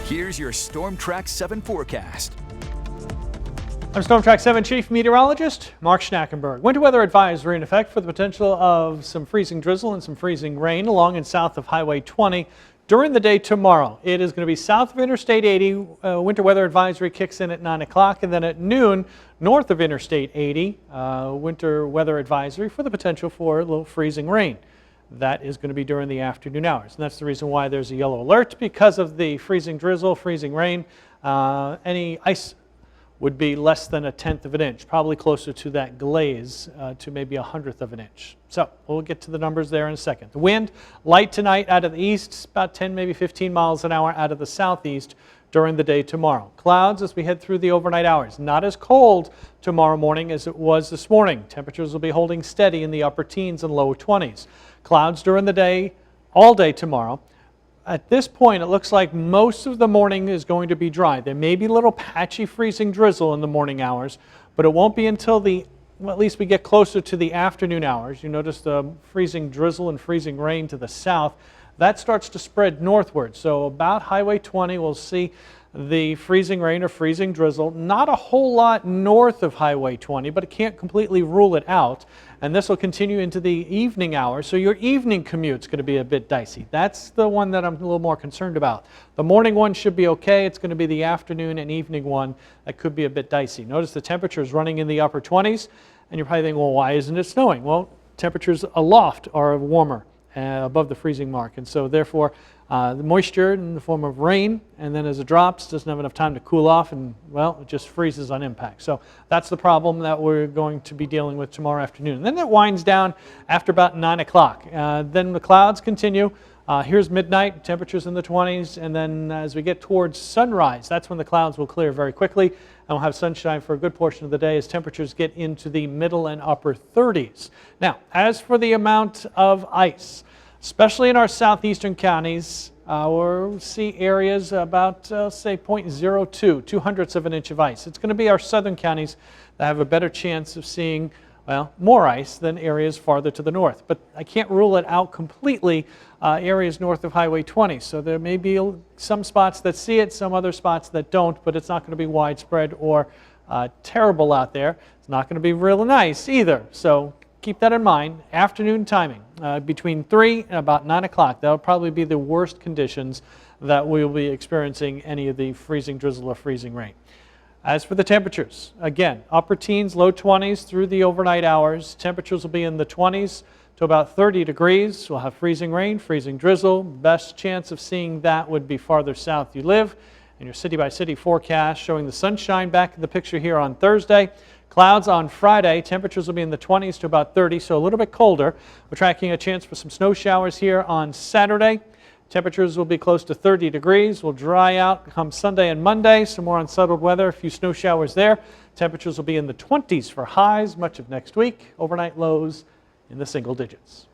Here's your Storm Track 7 forecast. I'm Storm Track 7 Chief Meteorologist Mark Schnackenberg. Winter weather advisory in effect for the potential of some freezing drizzle and some freezing rain along and south of Highway 20 during the day tomorrow. It is going to be south of Interstate 80. Winter weather advisory kicks in at 9 o'clock, and then at noon north of Interstate 80, winter weather advisory for the potential for a little freezing rain. That is going to be during the afternoon hours, and that's the reason why there's a yellow alert, because of the freezing drizzle, freezing rain. Any ice would be less than 1/10 of an inch, probably closer to that glaze, to maybe 1/100 of an inch. So we'll get to the numbers there in a second. The wind, light tonight out of the east, about 10, maybe 15 miles an hour out of the southeast during the day tomorrow. Clouds as we head through the overnight hours. Not as cold tomorrow morning as it was this morning. Temperatures will be holding steady in the upper teens and low 20s. Clouds during the day, all day tomorrow. At this point, it looks like most of the morning is going to be dry. There may be a little patchy freezing drizzle in the morning hours, but it won't be until at least we get closer to the afternoon hours. You notice the freezing drizzle and freezing rain to the south. That starts to spread northward. So about Highway 20, we'll see the freezing rain or freezing drizzle. Not a whole lot north of Highway 20, but it can't completely rule it out. And this will continue into the evening hours. So your evening commute's going to be a bit dicey. That's the one that I'm a little more concerned about. The morning one should be okay. It's going to be the afternoon and evening one that could be a bit dicey. Notice the temperature is running in the upper 20s. And you're probably thinking, well, why isn't it snowing? Well, temperatures aloft are warmer, above the freezing mark, and so therefore the moisture in the form of rain, and then as it drops, doesn't have enough time to cool off, and well, it just freezes on impact. So that's the problem that we're going to be dealing with tomorrow afternoon. And then it winds down after about 9 o'clock. Then the clouds continue. Here's midnight, temperatures in the 20s, and then as we get towards sunrise, that's when the clouds will clear very quickly, and we'll have sunshine for a good portion of the day as temperatures get into the middle and upper 30s. Now, as for the amount of ice, especially in our southeastern counties, we'll see areas about, say, 0.02, 2/100ths of an inch of ice. It's going to be our southern counties that have a better chance of seeing, well, more ice than areas farther to the north. But I can't rule it out completely, areas north of Highway 20. So there may be some spots that see it, some other spots that don't, but it's not going to be widespread or terrible out there. It's not going to be real nice either. So keep that in mind. Afternoon timing, between 3 and about 9 o'clock. That'll probably be the worst conditions that we'll be experiencing any of the freezing drizzle or freezing rain. As for the temperatures, again, upper teens, low 20s through the overnight hours. Temperatures will be in the 20s to about 30 degrees. We'll have freezing rain, freezing drizzle. Best chance of seeing that would be farther south you live. And your city-by-city forecast showing the sunshine back in the picture here on Thursday. Clouds on Friday. Temperatures will be in the 20s to about 30, so a little bit colder. We're tracking a chance for some snow showers here on Saturday. Temperatures will be close to 30 degrees. Will dry out come Sunday and Monday. Some more unsettled weather, a few snow showers there. Temperatures will be in the 20s for highs much of next week. Overnight lows in the single digits.